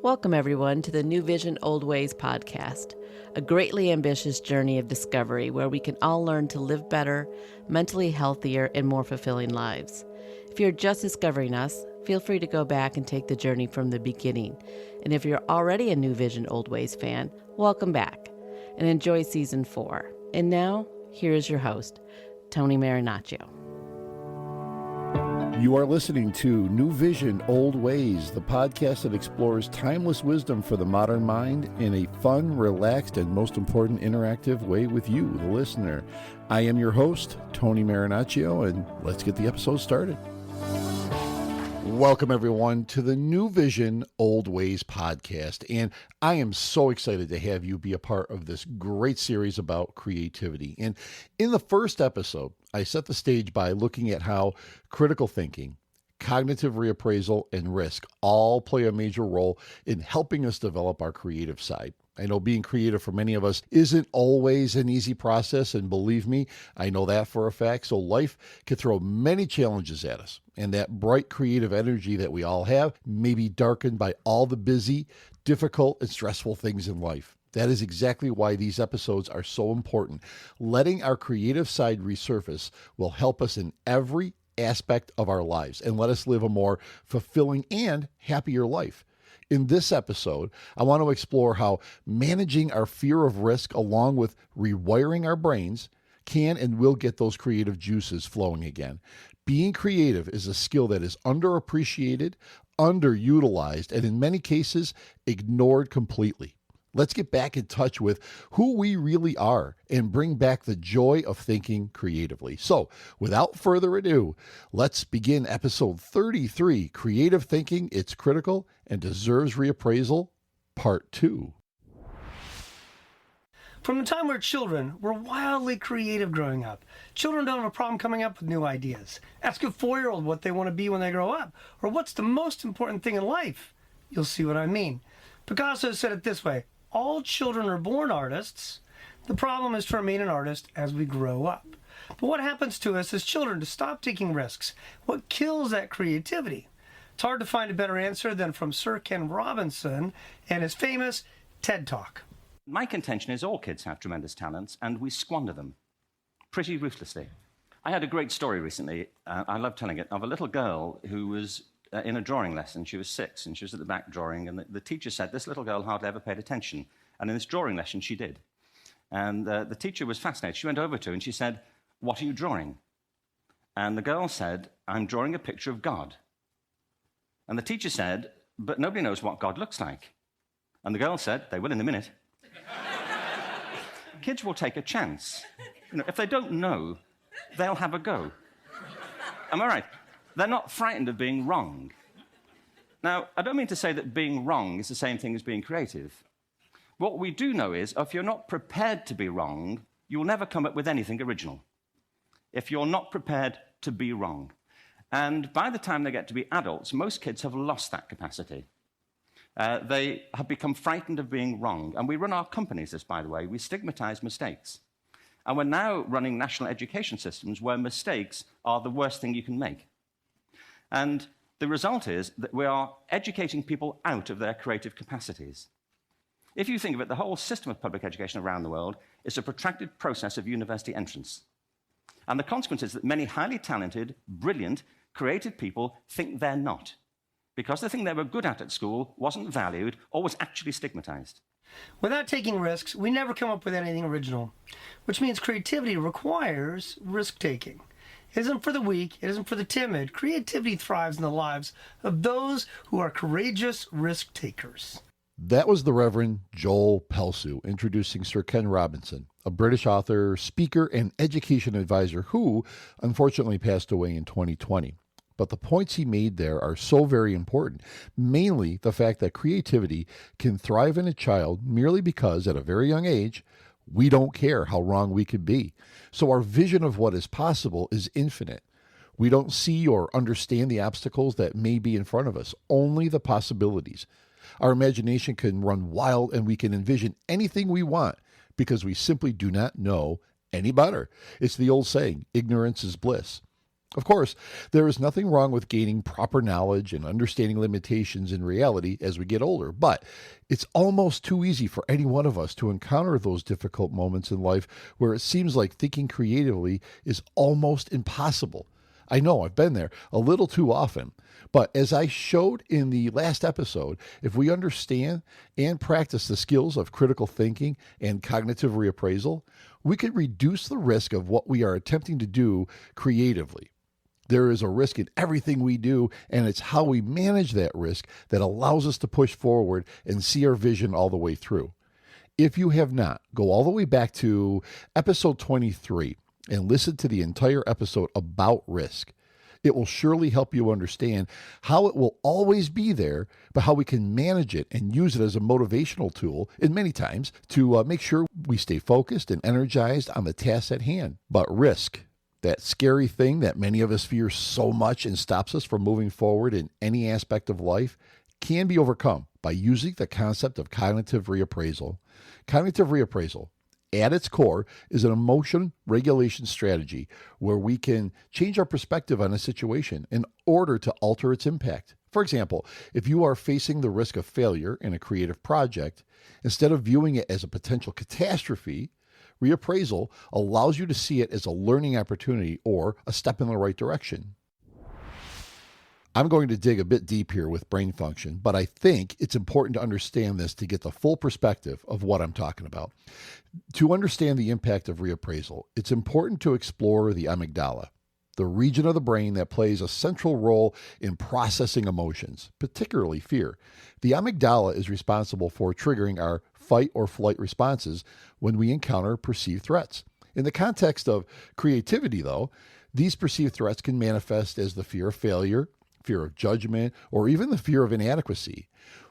Welcome, everyone, to the NewVision, OldWays podcast, a greatly ambitious journey of discovery where we can all learn to live better, mentally healthier, and more fulfilling lives. If you're just discovering us, feel free to go back and take the journey from the beginning. And if you're already a NewVision, OldWays fan, welcome back and enjoy Season 4. And now, here is your host, Tony Marinaccio. You are listening to NewVision, OldWays, the podcast that explores timeless wisdom for the modern mind in a fun, relaxed, and most important, interactive way with you, the listener. I am your host, Tony Marinaccio, and let's get the episode started. Welcome, everyone, to the NewVision, OldWays podcast, and I am so excited to have you be a part of this great series about creativity. And in the first episode, I set the stage by looking at how critical thinking, cognitive reappraisal, and risk all play a major role in helping us develop our creative side. I know being creative for many of us isn't always an easy process, and believe me, I know that for a fact. So life can throw many challenges at us, and that bright creative energy that we all have may be darkened by all the busy, difficult, and stressful things in life. That is exactly why these episodes are so important. Letting our creative side resurface will help us in every aspect of our lives and let us live a more fulfilling and happier life. In this episode, I want to explore how managing our fear of risk along with rewiring our brains can and will get those creative juices flowing again. Being creative is a skill that is underappreciated, underutilized, and in many cases, ignored completely. Let's get back in touch with who we really are and bring back the joy of thinking creatively. So, without further ado, let's begin episode 33, Creative Thinking, It's Critical and Deserves Reappraisal, Part 2. From the time we're children, we're wildly creative growing up. Children don't have a problem coming up with new ideas. Ask a 4-year-old what they want to be when they grow up, or what's the most important thing in life. You'll see what I mean. Picasso said it this way: all children are born artists. The problem is to remain an artist as we grow up. But what happens to us as children to stop taking risks? What kills that creativity? It's hard to find a better answer than from Sir Ken Robinson and his famous TED Talk. My contention is all kids have tremendous talents, and we squander them pretty ruthlessly. I had a great story recently, I love telling it, of a little girl who was in a drawing lesson. She was 6, and she was at the back drawing, and the teacher said this little girl hardly ever paid attention. And in this drawing lesson, she did. And the teacher was fascinated. She went over to her, and she said, "What are you drawing?" And the girl said, "I'm drawing a picture of God." And the teacher said, "But nobody knows what God looks like." And the girl said, "They will in a minute." Kids will take a chance. If they don't know, they'll have a go. Am I right? They're not frightened of being wrong. Now, I don't mean to say that being wrong is the same thing as being creative. What we do know is, if you're not prepared to be wrong, you'll never come up with anything original. If you're not prepared to be wrong. And by the time they get to be adults, most kids have lost that capacity. They have become frightened of being wrong. And we run our companies this, by the way. We stigmatize mistakes. And we're now running national education systems where mistakes are the worst thing you can make. And the result is that we are educating people out of their creative capacities. If you think of it, the whole system of public education around the world is a protracted process of university entrance. And the consequence is that many highly talented, brilliant, creative people think they're not, because the thing they were good at school wasn't valued or was actually stigmatized. Without taking risks, we never come up with anything original, which means creativity requires risk-taking. It isn't for the weak, it isn't for the timid. Creativity thrives in the lives of those who are courageous risk takers. That was the Reverend Joel Pelsu introducing Sir Ken Robinson, a British author, speaker, and education advisor who unfortunately passed away in 2020. But the points he made there are so very important, mainly the fact that creativity can thrive in a child merely because at a very young age, we don't care how wrong we could be. So our vision of what is possible is infinite. We don't see or understand the obstacles that may be in front of us, only the possibilities. Our imagination can run wild and we can envision anything we want because we simply do not know any better. It's the old saying, ignorance is bliss. Of course, there is nothing wrong with gaining proper knowledge and understanding limitations in reality as we get older, but it's almost too easy for any one of us to encounter those difficult moments in life where it seems like thinking creatively is almost impossible. I know I've been there a little too often, but as I showed in the last episode, if we understand and practice the skills of critical thinking and cognitive reappraisal, we can reduce the risk of what we are attempting to do creatively. There is a risk in everything we do, and it's how we manage that risk that allows us to push forward and see our vision all the way through. If you have not, go all the way back to episode 23 and listen to the entire episode about risk. It will surely help you understand how it will always be there, but how we can manage it and use it as a motivational tool, and many times to make sure we stay focused and energized on the tasks at hand. But risk, that scary thing that many of us fear so much and stops us from moving forward in any aspect of life, can be overcome by using the concept of cognitive reappraisal. Cognitive reappraisal, at its core, is an emotion regulation strategy where we can change our perspective on a situation in order to alter its impact. For example, if you are facing the risk of failure in a creative project, instead of viewing it as a potential catastrophe, reappraisal allows you to see it as a learning opportunity or a step in the right direction. I'm going to dig a bit deep here with brain function, but I think it's important to understand this to get the full perspective of what I'm talking about. To understand the impact of reappraisal, it's important to explore the amygdala, the region of the brain that plays a central role in processing emotions, particularly fear. The amygdala is responsible for triggering our fight or flight responses when we encounter perceived threats. In the context of creativity, though, these perceived threats can manifest as the fear of failure, fear of judgment, or even the fear of inadequacy.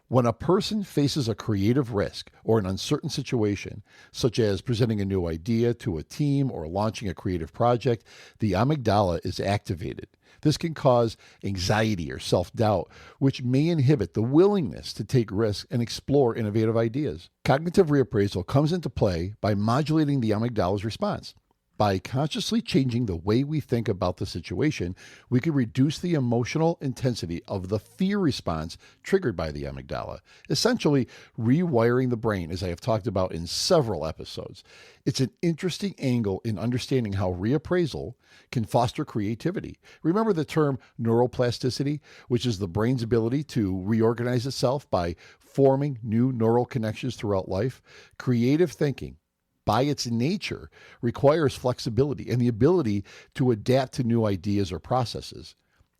When a person faces a creative risk or an uncertain situation, such as presenting a new idea to a team or launching a creative project, the amygdala is activated. This can cause anxiety or self-doubt, which may inhibit the willingness to take risks and explore innovative ideas. Cognitive reappraisal comes into play by modulating the amygdala's response. By consciously changing the way we think about the situation, we can reduce the emotional intensity of the fear response triggered by the amygdala, essentially rewiring the brain, as I have talked about in several episodes. It's an interesting angle in understanding how reappraisal can foster creativity. Remember the term neuroplasticity, which is the brain's ability to reorganize itself by forming new neural connections throughout life? Creative thinking, by its nature, requires flexibility and the ability to adapt to new ideas or processes.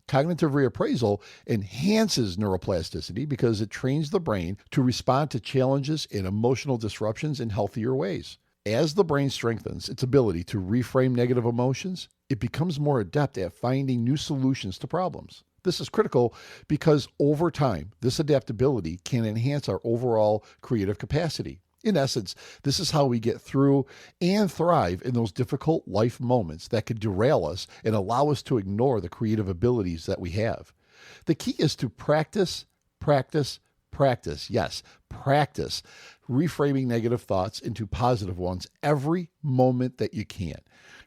Cognitive reappraisal enhances neuroplasticity because it trains the brain to respond to challenges and emotional disruptions in healthier ways. As the brain strengthens its ability to reframe negative emotions, it becomes more adept at finding new solutions to problems. This is critical because over time, this adaptability can enhance our overall creative capacity. In essence, this is how we get through and thrive in those difficult life moments that could derail us and allow us to ignore the creative abilities that we have. The key is to practice. Yes, practice reframing negative thoughts into positive ones every moment that you can.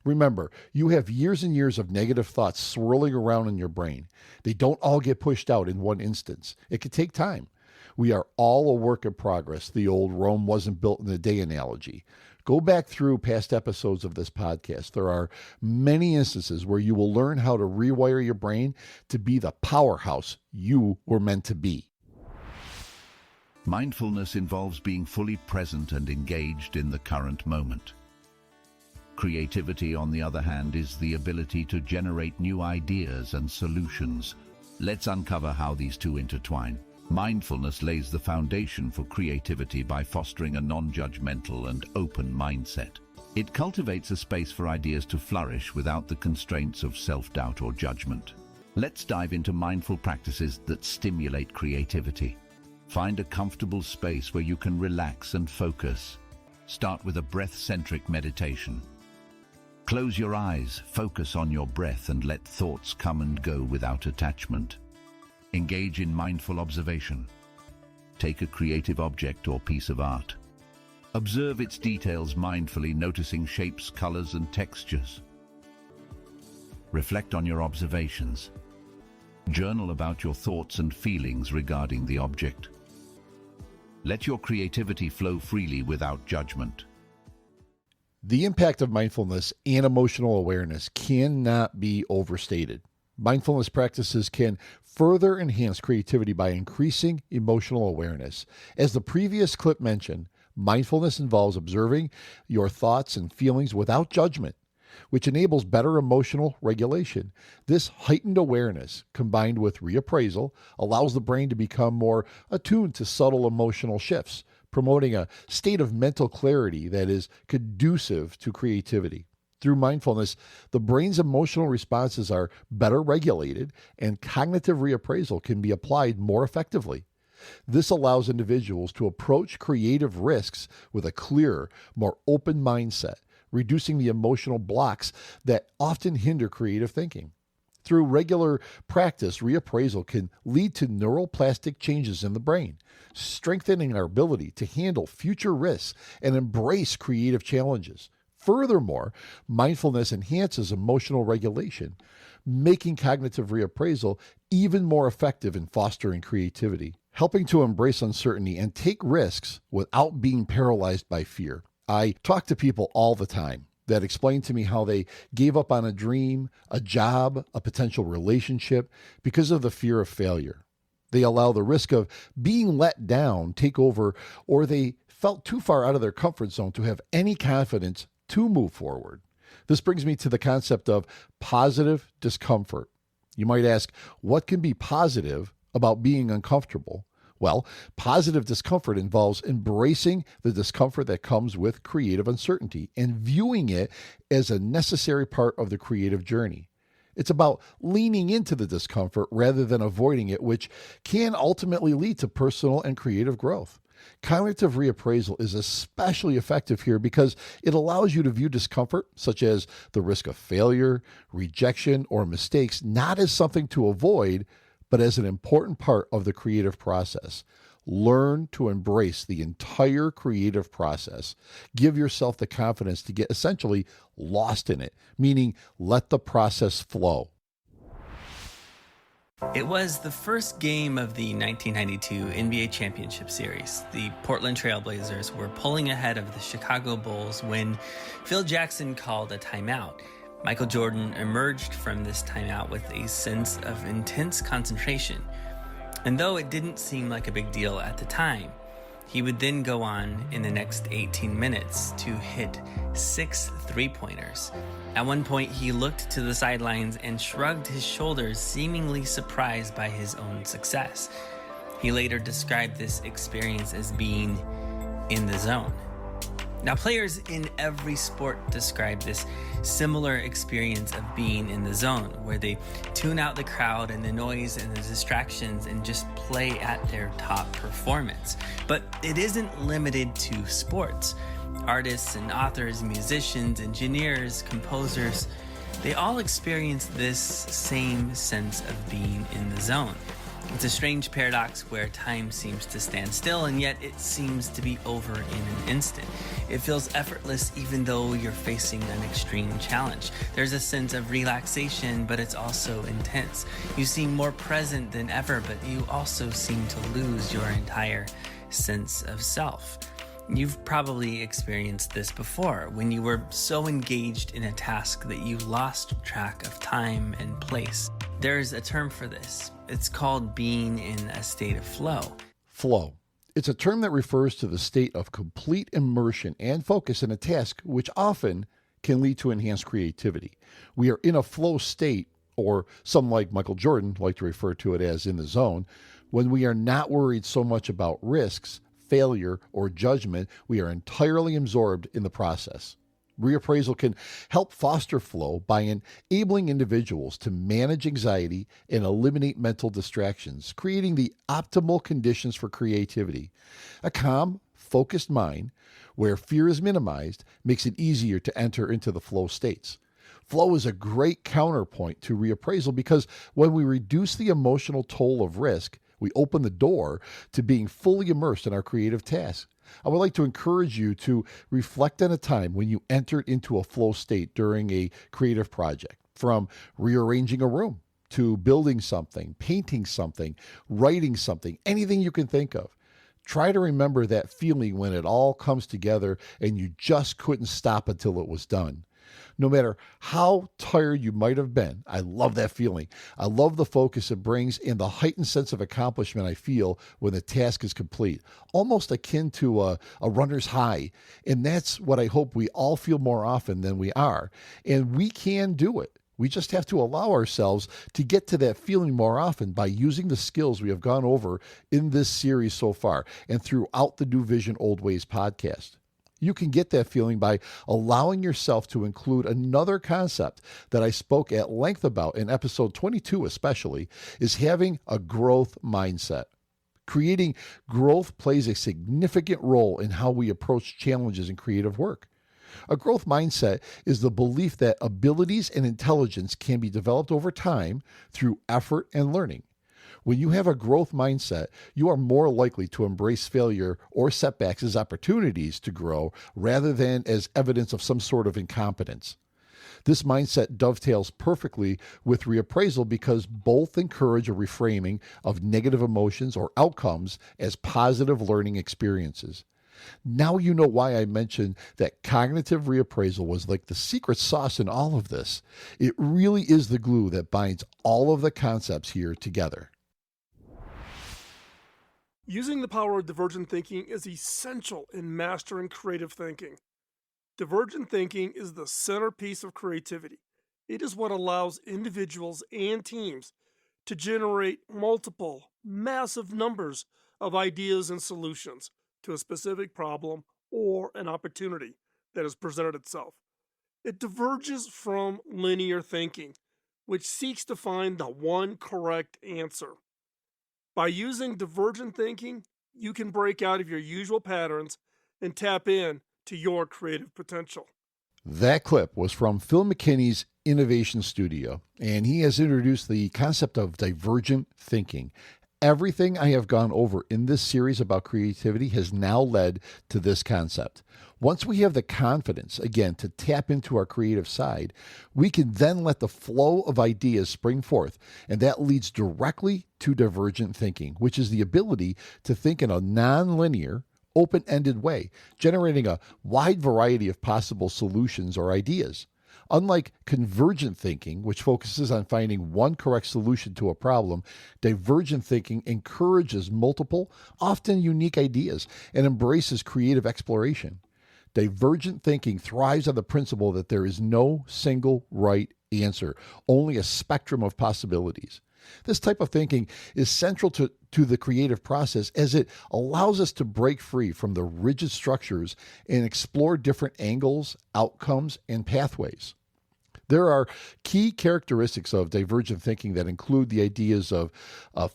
Remember, you have years and years of negative thoughts swirling around in your brain. They don't all get pushed out in one instance. It can take time. We are all a work in progress, the old Rome wasn't built in a day analogy. Go back through past episodes of this podcast. There are many instances where you will learn how to rewire your brain to be the powerhouse you were meant to be. Mindfulness involves being fully present and engaged in the current moment. Creativity, on the other hand, is the ability to generate new ideas and solutions. Let's uncover how these two intertwine. Mindfulness lays the foundation for creativity by fostering a non-judgmental and open mindset. It cultivates a space for ideas to flourish without the constraints of self-doubt or judgment. Let's dive into mindful practices that stimulate creativity. Find a comfortable space where you can relax and focus. Start with a breath-centric meditation. Close your eyes, focus on your breath, and let thoughts come and go without attachment. Engage in mindful observation. Take a creative object or piece of art. Observe its details mindfully, noticing shapes, colors, and textures. Reflect on your observations. Journal about your thoughts and feelings regarding the object. Let your creativity flow freely without judgment. The impact of mindfulness and emotional awareness cannot be overstated. Mindfulness practices can further enhance creativity by increasing emotional awareness. As the previous clip mentioned, mindfulness involves observing your thoughts and feelings without judgment, which enables better emotional regulation. This heightened awareness, combined with reappraisal, allows the brain to become more attuned to subtle emotional shifts, promoting a state of mental clarity that is conducive to creativity. Through mindfulness, the brain's emotional responses are better regulated, and cognitive reappraisal can be applied more effectively. This allows individuals to approach creative risks with a clearer, more open mindset, reducing the emotional blocks that often hinder creative thinking. Through regular practice, reappraisal can lead to neuroplastic changes in the brain, strengthening our ability to handle future risks and embrace creative challenges. Furthermore, mindfulness enhances emotional regulation, making cognitive reappraisal even more effective in fostering creativity, helping to embrace uncertainty and take risks without being paralyzed by fear. I talk to people all the time that explain to me how they gave up on a dream, a job, a potential relationship because of the fear of failure. They allow the risk of being let down take over, or they felt too far out of their comfort zone to have any confidence to move forward. This brings me to the concept of positive discomfort. You might ask, what can be positive about being uncomfortable? Well, positive discomfort involves embracing the discomfort that comes with creative uncertainty and viewing it as a necessary part of the creative journey. It's about leaning into the discomfort rather than avoiding it, which can ultimately lead to personal and creative growth. Cognitive reappraisal is especially effective here because it allows you to view discomfort, such as the risk of failure, rejection, or mistakes, not as something to avoid, but as an important part of the creative process. Learn to embrace the entire creative process. Give yourself the confidence to get essentially lost in it, meaning let the process flow. It was the first game of the 1992 NBA Championship Series. The Portland Trail Blazers were pulling ahead of the Chicago Bulls when Phil Jackson called a timeout. Michael Jordan emerged from this timeout with a sense of intense concentration. And though it didn't seem like a big deal at the time, he would then go on in the next 18 minutes to hit 6 three-pointers. At one point, he looked to the sidelines and shrugged his shoulders, seemingly surprised by his own success. He later described this experience as being in the zone. Now, players in every sport describe this similar experience of being in the zone, where they tune out the crowd and the noise and the distractions and just play at their top performance. But it isn't limited to sports. Artists and authors, musicians, engineers, composers, they all experience this same sense of being in the zone. It's a strange paradox where time seems to stand still, and yet it seems to be over in an instant. It feels effortless even though you're facing an extreme challenge. There's a sense of relaxation, but it's also intense. You seem more present than ever, but you also seem to lose your entire sense of self. You've probably experienced this before, when you were so engaged in a task that you lost track of time and place. There's a term for this. It's called being in a state of flow. Flow. It's a term that refers to the state of complete immersion and focus in a task, which often can lead to enhanced creativity. We are in a flow state, or some like Michael Jordan like to refer to it as in the zone, when we are not worried so much about risks, failure, or judgment. We are entirely absorbed in the process. Reappraisal can help foster flow by enabling individuals to manage anxiety and eliminate mental distractions, creating the optimal conditions for creativity. A calm, focused mind, where fear is minimized, makes it easier to enter into the flow states. Flow is a great counterpoint to reappraisal because when we reduce the emotional toll of risk, we open the door to being fully immersed in our creative tasks. I would like to encourage you to reflect on a time when you entered into a flow state during a creative project. from rearranging a room to building something, painting something, writing something, anything you can think of. Try to remember that feeling when it all comes together and you just couldn't stop until it was done. No matter how tired you might have been, I love that feeling. I love the focus it brings and the heightened sense of accomplishment I feel when the task is complete, almost akin to a runner's high. And that's what I hope we all feel more often than we are. And we can do it. We just have to allow ourselves to get to that feeling more often by using the skills we have gone over in this series so far and throughout the New Vision Old Ways podcast. You can get that feeling by allowing yourself to include another concept that I spoke at length about in episode 22 especially, is having a growth mindset. Creating growth plays a significant role in how we approach challenges in creative work. A growth mindset is the belief that abilities and intelligence can be developed over time through effort and learning. When you have a growth mindset, you are more likely to embrace failure or setbacks as opportunities to grow rather than as evidence of some sort of incompetence. This mindset dovetails perfectly with reappraisal because both encourage a reframing of negative emotions or outcomes as positive learning experiences. Now you know why I mentioned that cognitive reappraisal was like the secret sauce in all of this. It really is the glue that binds all of the concepts here together. Using the power of divergent thinking is essential in mastering creative thinking. Divergent thinking is the centerpiece of creativity. It is what allows individuals and teams to generate multiple, massive numbers of ideas and solutions to a specific problem or an opportunity that has presented itself. It diverges from linear thinking, which seeks to find the one correct answer. By using divergent thinking, you can break out of your usual patterns and tap in to your creative potential. That clip was from Phil McKinney's Innovation Studio, and he has introduced the concept of divergent thinking. Everything I have gone over in this series about creativity has now led to this concept. Once we have the confidence, again, to tap into our creative side, we can then let the flow of ideas spring forth, and that leads directly to divergent thinking, which is the ability to think in a non-linear, open-ended way, generating a wide variety of possible solutions or ideas. Unlike convergent thinking, which focuses on finding one correct solution to a problem, divergent thinking encourages multiple, often unique ideas and embraces creative exploration. Divergent thinking thrives on the principle that there is no single right answer, only a spectrum of possibilities. This type of thinking is central to the creative process as it allows us to break free from the rigid structures and explore different angles, outcomes, and pathways. There are key characteristics of divergent thinking that include the ideas of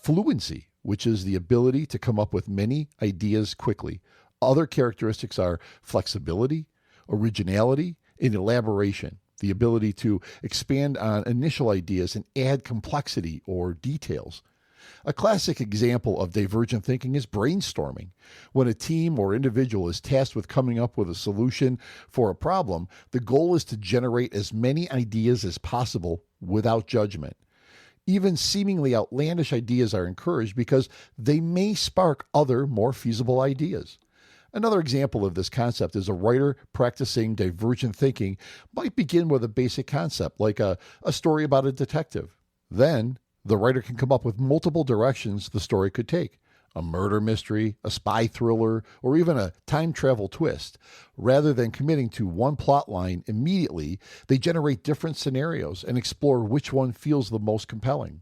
fluency, which is the ability to come up with many ideas quickly. Other characteristics are flexibility, originality, and elaboration, the ability to expand on initial ideas and add complexity or details. A classic example of divergent thinking is brainstorming. When a team or individual is tasked with coming up with a solution for a problem, the goal is to generate as many ideas as possible without judgment. Even seemingly outlandish ideas are encouraged because they may spark other, more feasible ideas. Another example of this concept is a writer practicing divergent thinking might begin with a basic concept, like a story about a detective. Then, the writer can come up with multiple directions the story could take: a murder mystery, a spy thriller, or even a time travel twist. Rather than committing to one plot line immediately, they generate different scenarios and explore which one feels the most compelling.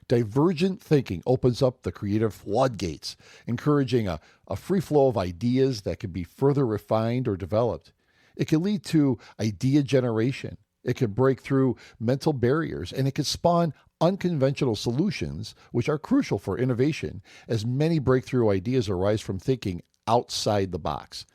Divergent thinking opens up the creative floodgates, encouraging a free flow of ideas that can be further refined or developed. It can lead to idea generation. It can break through mental barriers, and it can spawn unconventional solutions, which are crucial for innovation, as many breakthrough ideas arise from thinking outside the box.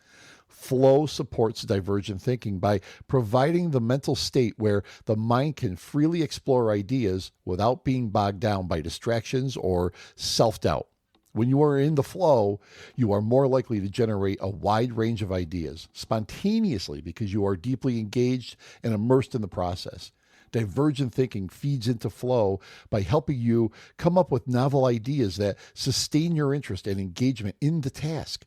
Flow supports divergent thinking by providing the mental state where the mind can freely explore ideas without being bogged down by distractions or self-doubt. When you are in the flow, you are more likely to generate a wide range of ideas spontaneously because you are deeply engaged and immersed in the process. Divergent thinking feeds into flow by helping you come up with novel ideas that sustain your interest and engagement in the task.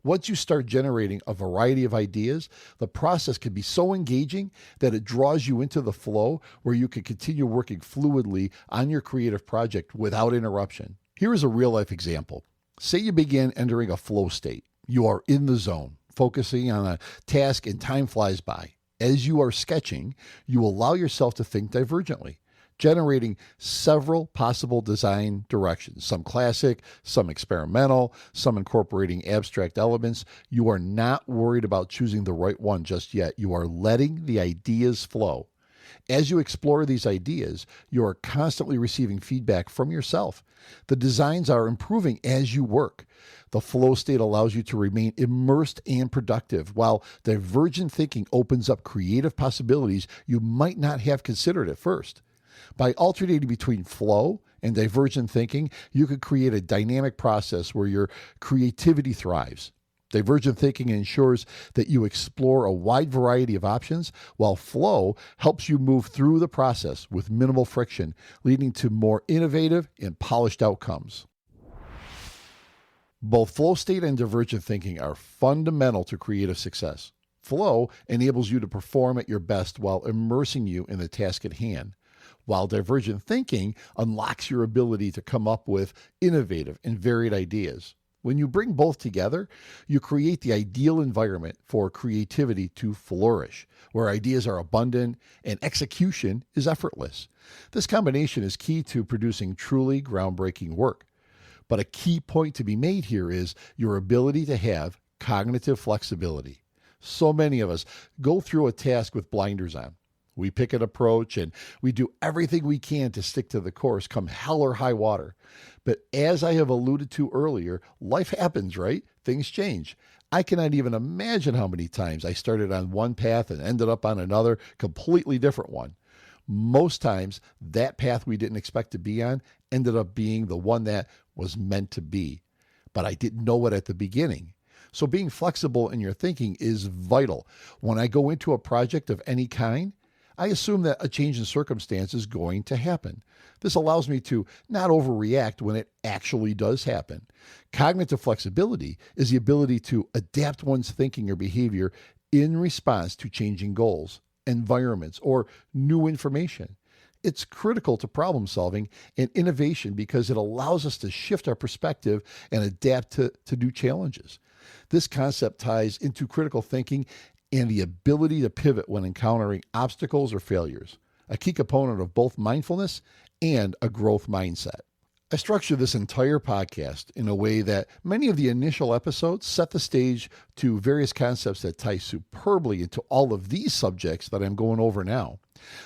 Once you start generating a variety of ideas, the process can be so engaging that it draws you into the flow where you can continue working fluidly on your creative project without interruption. Here is a real-life example. Say you begin entering a flow state. You are in the zone, focusing on a task, and time flies by. As you are sketching, you allow yourself to think divergently, generating several possible design directions, some classic, some experimental, some incorporating abstract elements. You are not worried about choosing the right one just yet. You are letting the ideas flow. As you explore these ideas, you are constantly receiving feedback from yourself. The designs are improving as you work. The flow state allows you to remain immersed and productive, while divergent thinking opens up creative possibilities you might not have considered at first. By alternating between flow and divergent thinking, you could create a dynamic process where your creativity thrives. Divergent thinking ensures that you explore a wide variety of options, while flow helps you move through the process with minimal friction, leading to more innovative and polished outcomes. Both flow state and divergent thinking are fundamental to creative success. Flow enables you to perform at your best while immersing you in the task at hand, while divergent thinking unlocks your ability to come up with innovative and varied ideas. When you bring both together, you create the ideal environment for creativity to flourish, where ideas are abundant and execution is effortless. This combination is key to producing truly groundbreaking work. But a key point to be made here is your ability to have cognitive flexibility. So many of us go through a task with blinders on. We pick an approach and we do everything we can to stick to the course, come hell or high water. But as I have alluded to earlier, life happens, right? Things change. I cannot even imagine how many times I started on one path and ended up on another, completely different one. Most times, that path we didn't expect to be on ended up being the one that was meant to be. But I didn't know it at the beginning. So being flexible in your thinking is vital. When I go into a project of any kind, I assume that a change in circumstance is going to happen. This allows me to not overreact when it actually does happen. Cognitive flexibility is the ability to adapt one's thinking or behavior in response to changing goals, environments, or new information. It's critical to problem solving and innovation because it allows us to shift our perspective and adapt to new challenges. This concept ties into critical thinking and the ability to pivot when encountering obstacles or failures, a key component of both mindfulness and a growth mindset. I structure this entire podcast in a way that many of the initial episodes set the stage to various concepts that tie superbly into all of these subjects that I'm going over now.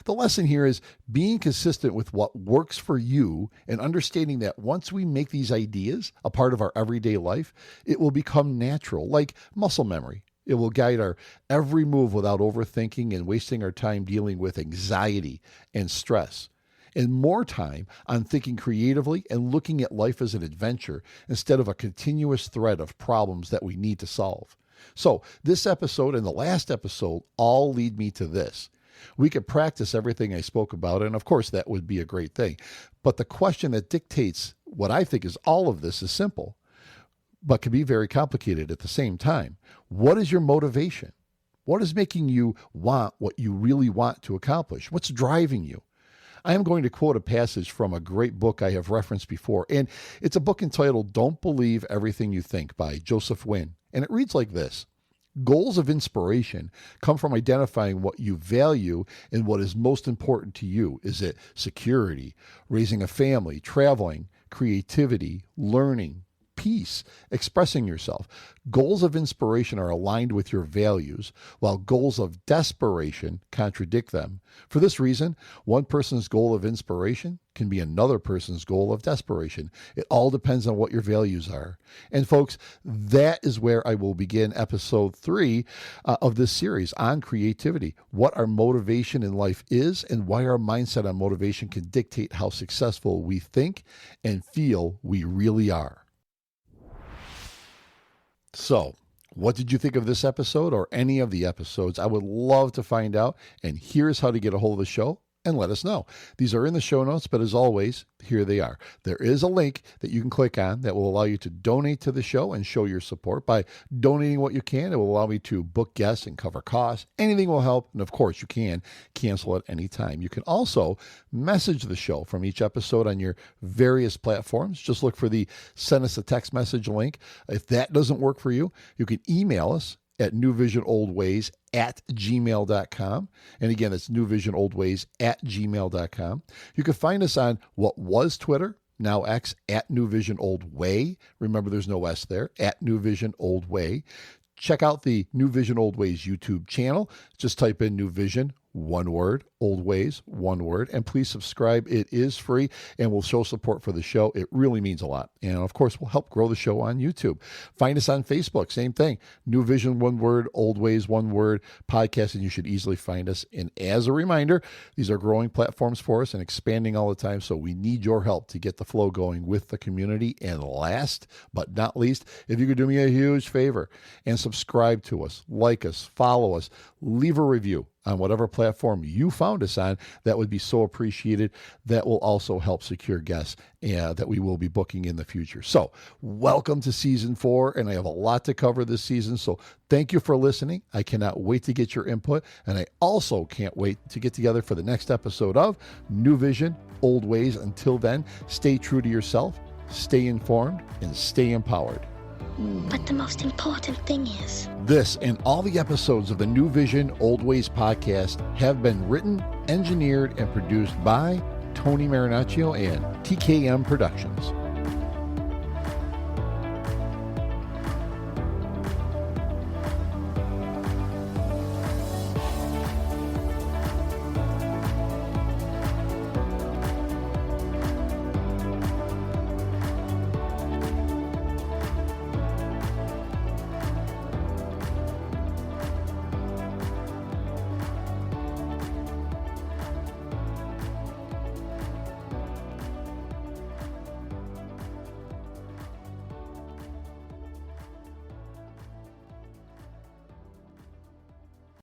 The lesson here is being consistent with what works for you and understanding that once we make these ideas a part of our everyday life, it will become natural, like muscle memory. It will guide our every move without overthinking and wasting our time dealing with anxiety and stress, and more time on thinking creatively and looking at life as an adventure instead of a continuous thread of problems that we need to solve. So this episode and the last episode all lead me to this. We could practice everything I spoke about, and of course that would be a great thing. But the question that dictates what I think is all of this is simple, but can be very complicated at the same time. What is your motivation? What is making you want what you really want to accomplish? What's driving you? I am going to quote a passage from a great book I have referenced before, and it's a book entitled Don't Believe Everything You Think by Joseph Wynn, and it reads like this. Goals of inspiration come from identifying what you value and what is most important to you. Is it security, raising a family, traveling, creativity, learning, peace, expressing yourself? Goals of inspiration are aligned with your values, while goals of desperation contradict them. For this reason, one person's goal of inspiration can be another person's goal of desperation. It all depends on what your values are. And folks, that is where I will begin episode 3 of this series on creativity, what our motivation in life is and why our mindset on motivation can dictate how successful we think and feel we really are. So, what did you think of this episode or any of the episodes? I would love to find out. And here's how to get a hold of the show. and let us know. These are in the show notes, but as always, here they are. There is a link that you can click on that will allow you to donate to the show and show your support. By donating what you can, it will allow me to book guests and cover costs. Anything will help. And of course, you can cancel at any time. You can also message the show from each episode on your various platforms. Just look for the send us a text message link. If that doesn't work for you, you can email us at newvisionoldways@gmail.com. And again, it's newvisionoldways@gmail.com. You can find us on what was Twitter, now X, at newvisionoldway. Remember, there's no S there, at newvisionoldway. Check out the New Vision Old Ways YouTube channel. Just type in New Vision, one word, Old Ways, one word, and please subscribe. It is free and will show support for the show. It really means a lot. And of course, will help grow the show on YouTube. Find us on Facebook, same thing. New Vision, one word, Old Ways, one word, podcast, and you should easily find us. And as a reminder, these are growing platforms for us and expanding all the time, so we need your help to get the flow going with the community. And last but not least, if you could do me a huge favor and subscribe to us, like us, follow us, leave a review on whatever platform you found us on, that would be so appreciated. That will also help secure guests that we will be booking in the future. So welcome to season 4, and I have a lot to cover this season. So thank you for listening. I cannot wait to get your input, and I also can't wait to get together for the next episode of New Vision, Old Ways. Until then, stay true to yourself, stay informed, and stay empowered. But the most important thing is, this and all the episodes of the New Vision Old Ways podcast have been written, engineered, and produced by Tony Marinaccio and TKM Productions.